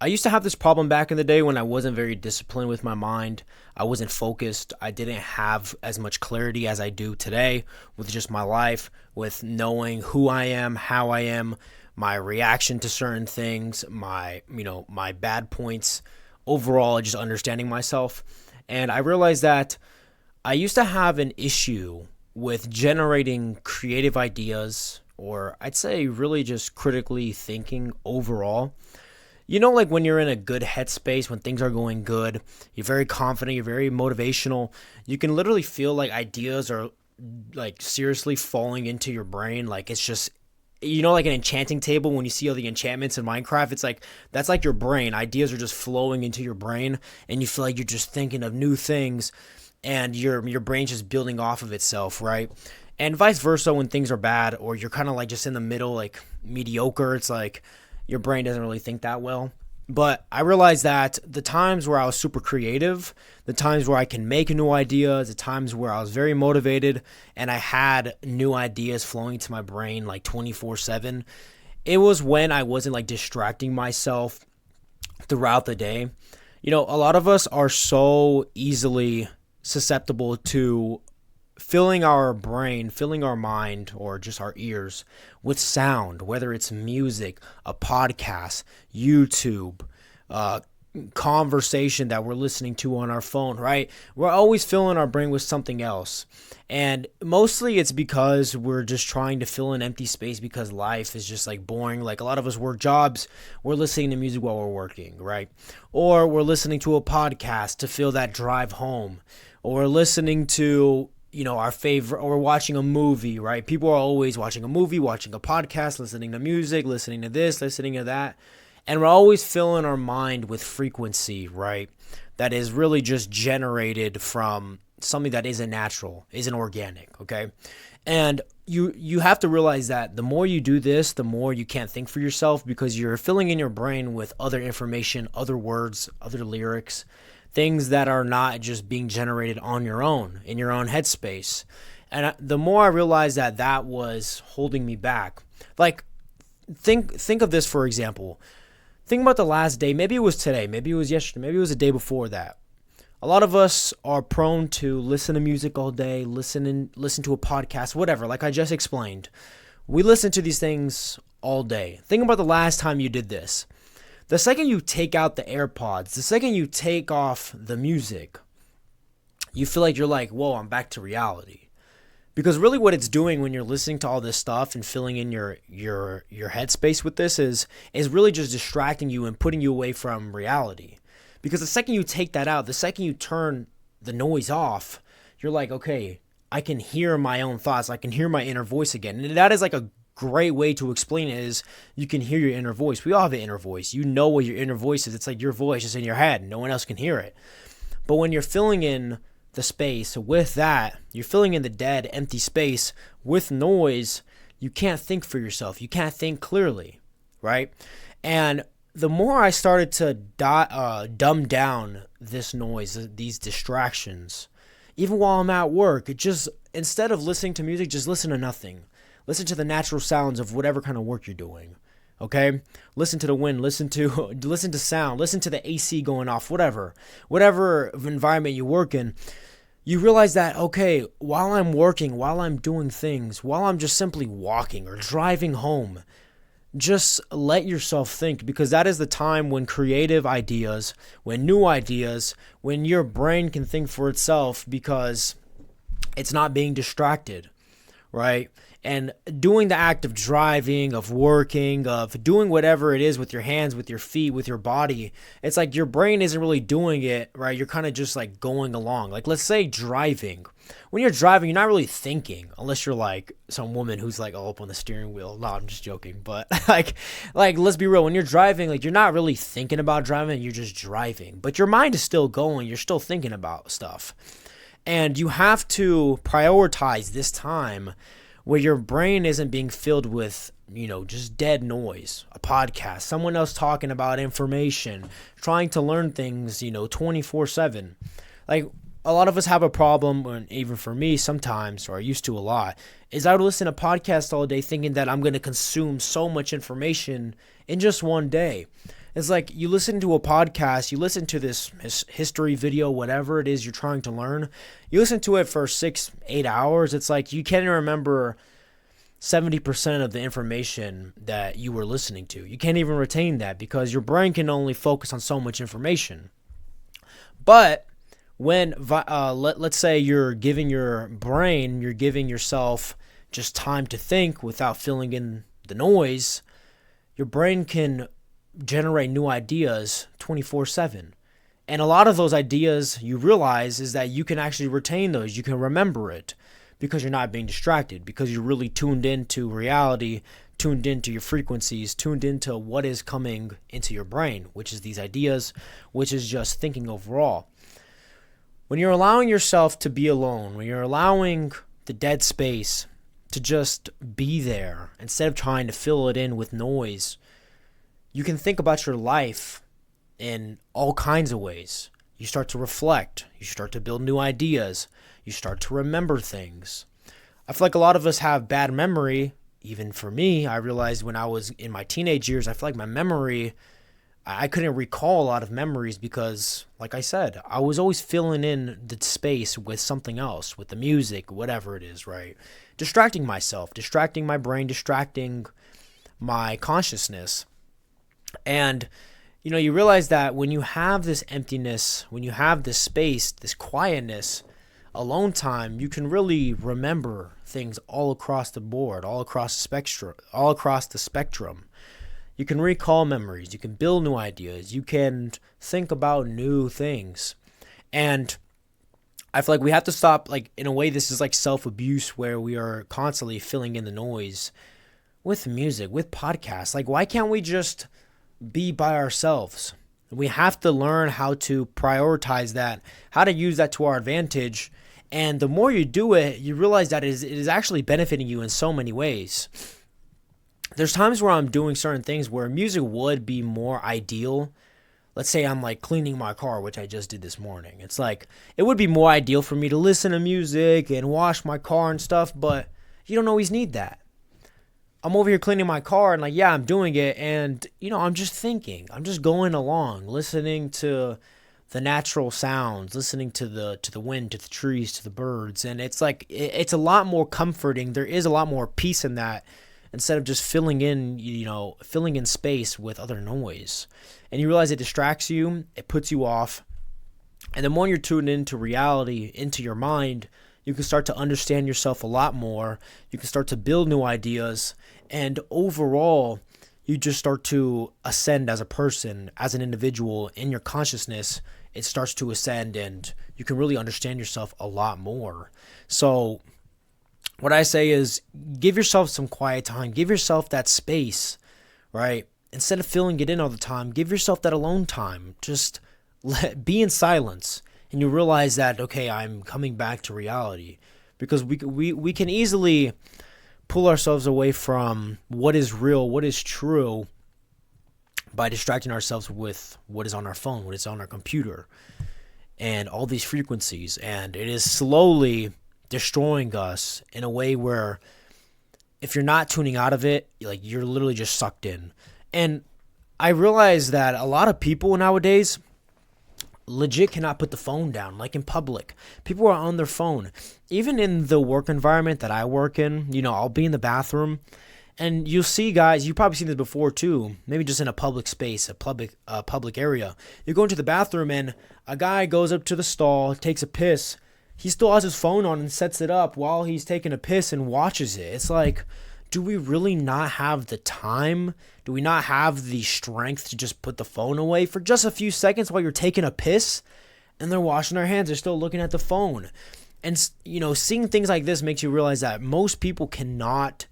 I used to have this problem back in the day when I wasn't very disciplined with my mind. I wasn't focused. I didn't have as much clarity as I do today with just my life, with knowing who I am, how I am, my reaction to certain things, my bad points, overall just understanding myself. And I realized that I used to have an issue with generating creative ideas, or I'd say really just critically thinking overall. Like when you're in a good headspace, when things are going good, you're very confident, you're very motivational, you can literally feel like ideas are like seriously falling into your brain. Like it's just, like an enchanting table when you see all the enchantments in Minecraft, it's like that's like your brain. Ideas are just flowing into your brain and you feel like you're just thinking of new things and your brain's just building off of itself, right? And vice versa when things are bad or you're kind of like just in the middle, like mediocre, it's like your brain doesn't really think that well. But I realized that the times where I was super creative, the times where I can make new ideas, the times where I was very motivated and I had new ideas flowing to my brain like 24/7, it was when I wasn't like distracting myself throughout the day. A lot of us are so easily susceptible to filling our brain, filling our mind, or just our ears with sound, whether it's music, a podcast, YouTube, conversation that we're listening to on our phone, right? We're always filling our brain with something else. And mostly it's because we're just trying to fill an empty space because life is just like boring. Like a lot of us work jobs, we're listening to music while we're working, right? Or we're listening to a podcast to fill that drive home. Or we're listening to our favorite, or we're watching a movie, right? People are always watching a movie, watching a podcast, listening to music, listening to this, listening to that. And we're always filling our mind with frequency, right? That is really just generated from something that isn't natural, isn't organic, okay? And you have to realize that the more you do this, the more you can't think for yourself because you're filling in your brain with other information, other words, other lyrics, things that are not just being generated on your own, in your own headspace. And the more I realized that was holding me back. Like, think of this, for example. Think about the last day. Maybe it was today. Maybe it was yesterday. Maybe it was the day before that. A lot of us are prone to listen to music all day, listen to a podcast, whatever, like I just explained. We listen to these things all day. Think about the last time you did this. The second you take out the AirPods, the second you take off the music, you feel like you're like, whoa, I'm back to reality. Because really what it's doing when you're listening to all this stuff and filling in your headspace with this is really just distracting you and putting you away from reality. Because the second you take that out, the second you turn the noise off, you're like, okay, I can hear my own thoughts. I can hear my inner voice again. And that is like a great way to explain it is you can hear your inner voice. We all have an inner voice. You know what your inner voice is. It's like your voice is in your head. No one else can hear it. But when you're filling in the space with that, you're filling in the dead, empty space with noise, you can't think for yourself. You can't think clearly, right? And the more I started to dumb down this noise, these distractions, even while I'm at work, instead of listening to music, just listen to nothing. Listen to the natural sounds of whatever kind of work you're doing. Okay? Listen to the wind, listen to sound, listen to the AC going off, whatever environment you work in. You realize that, okay, while I'm working, while I'm doing things, while I'm just simply walking or driving home, just let yourself think, because that is the time when creative ideas, when new ideas, when your brain can think for itself because it's not being distracted, right? And doing the act of driving, of working, of doing whatever it is with your hands, with your feet, with your body, it's like your brain isn't really doing it, right? You're kind of just like going along. Like, let's say driving. When you're driving, you're not really thinking, unless you're like some woman who's like all up on the steering wheel. No, I'm just joking. But like let's be real. When you're driving, like you're not really thinking about driving. You're just driving. But your mind is still going. You're still thinking about stuff. And you have to prioritize this time where your brain isn't being filled with, just dead noise, a podcast, someone else talking about information, trying to learn things, 24/7. Like, a lot of us have a problem, and even for me sometimes, or I used to a lot, is I would listen to podcasts all day thinking that I'm going to consume so much information in just one day. It's like you listen to a podcast, you listen to this history video, whatever it is you're trying to learn. You listen to it for 6-8 hours. It's like you can't even remember 70% of the information that you were listening to. You can't even retain that because your brain can only focus on so much information. But when, let's say you're giving you're giving yourself just time to think without filling in the noise, your brain can generate new ideas 24/7. And a lot of those ideas you realize is that you can actually retain those. You can remember it because you're not being distracted, because you're really tuned into reality, tuned into your frequencies, tuned into what is coming into your brain, which is these ideas, which is just thinking overall. When you're allowing yourself to be alone, when you're allowing the dead space to just be there instead of trying to fill it in with noise, you can think about your life in all kinds of ways. You start to reflect. You start to build new ideas. You start to remember things. I feel like a lot of us have bad memory. Even for me, I realized when I was in my teenage years, I feel like my memory, I couldn't recall a lot of memories because, like I said, I was always filling in the space with something else, with the music, whatever it is, right? Distracting myself, distracting my brain, distracting my consciousness. And, you realize that when you have this emptiness, when you have this space, this quietness, alone time, you can really remember things all across the board, all across the spectrum. You can recall memories, you can build new ideas, you can think about new things. And I feel like we have to stop, in a way, this is like self-abuse where we are constantly filling in the noise with music, with podcasts. Why can't we just be by ourselves? We have to learn how to prioritize that, how to use that to our advantage. And the more you do it, you realize that it is actually benefiting you in so many ways. There's times where I'm doing certain things where music would be more ideal. Let's say I'm cleaning my car, which I just did this morning. It's it would be more ideal for me to listen to music and wash my car and stuff, but you don't always need that. I'm over here cleaning my car and I'm doing it. And, I'm just thinking, I'm just going along, listening to the natural sounds, listening to the wind, to the trees, to the birds. And it's it's a lot more comforting. There is a lot more peace in that instead of just filling in space with other noise. And you realize it distracts you, it puts you off. And the more you're tuned into reality, into your mind, you can start to understand yourself a lot more. You can start to build new ideas. And overall, you just start to ascend as a person, as an individual in your consciousness. It starts to ascend and you can really understand yourself a lot more. So what I say is give yourself some quiet time. Give yourself that space, right? Instead of filling it in all the time, give yourself that alone time. Just be in silence. And you realize that, okay, I'm coming back to reality. Because we can easily pull ourselves away from what is real, what is true, by distracting ourselves with what is on our phone, what is on our computer, and all these frequencies. And it is slowly destroying us in a way where if you're not tuning out of it, you're literally just sucked in. And I realize that a lot of people nowadays legit cannot put the phone down, in public. People are on their phone. Even in the work environment that I work in, I'll be in the bathroom and you'll see guys, you've probably seen this before too, maybe just in a public space, a public area. You go into the bathroom and a guy goes up to the stall, takes a piss. He still has his phone on and sets it up while he's taking a piss and watches it. It's do we really not have the time? Do we not have the strength to just put the phone away for just a few seconds while you're taking a piss? And they're washing their hands. They're still looking at the phone. And, seeing things like this makes you realize that most people cannot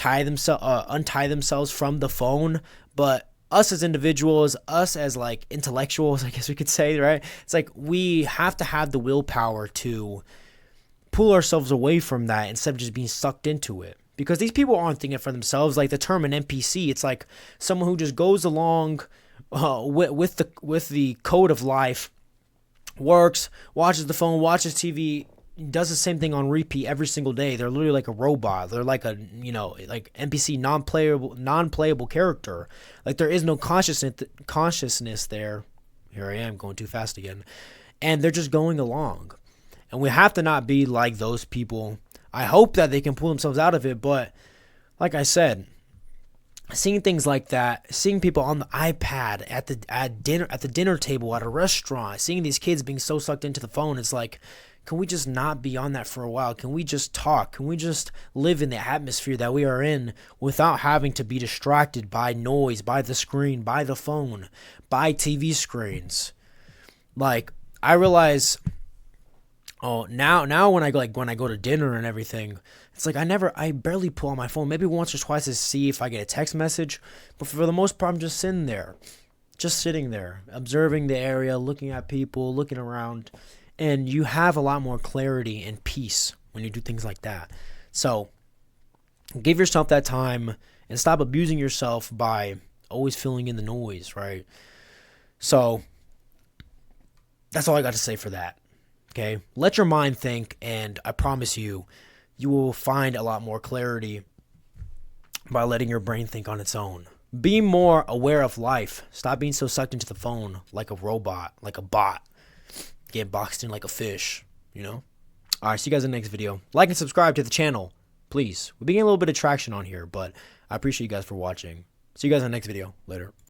untie themselves from the phone. But us as individuals, us as intellectuals, I guess we could say, right? It's we have to have the willpower to pull ourselves away from that instead of just being sucked into it. Because these people aren't thinking for themselves. The term an NPC, it's someone who just goes along with the code of life, works, watches the phone, watches TV, does the same thing on repeat every single day. They're literally like a robot. They're like a, like NPC, non-playable character. Like there is no consciousness there. Here I am going too fast again. And they're just going along. And we have to not be like those people. I hope that they can pull themselves out of it, but like I said, seeing things like that, seeing people on the iPad at the dinner table at a restaurant, seeing these kids being so sucked into the phone, it's like, can we just not be on that for a while? Can we just talk? Can we just live in the atmosphere that we are in without having to be distracted by noise, by the screen, by the phone, by TV screens? Like, I realize, now when I go to dinner and everything, it's like I barely pull on my phone. Maybe once or twice to see if I get a text message, but for the most part, I'm just sitting there, observing the area, looking at people, looking around, and you have a lot more clarity and peace when you do things like that. So, give yourself that time and stop abusing yourself by always filling in the noise, right? So, that's all I got to say for that. Okay? Let your mind think, and I promise you, you will find a lot more clarity by letting your brain think on its own. Be more aware of life. Stop being so sucked into the phone like a robot, like a bot. Get boxed in like a fish, Alright, see you guys in the next video. Like and subscribe to the channel, please. We're getting a little bit of traction on here, but I appreciate you guys for watching. See you guys in the next video. Later.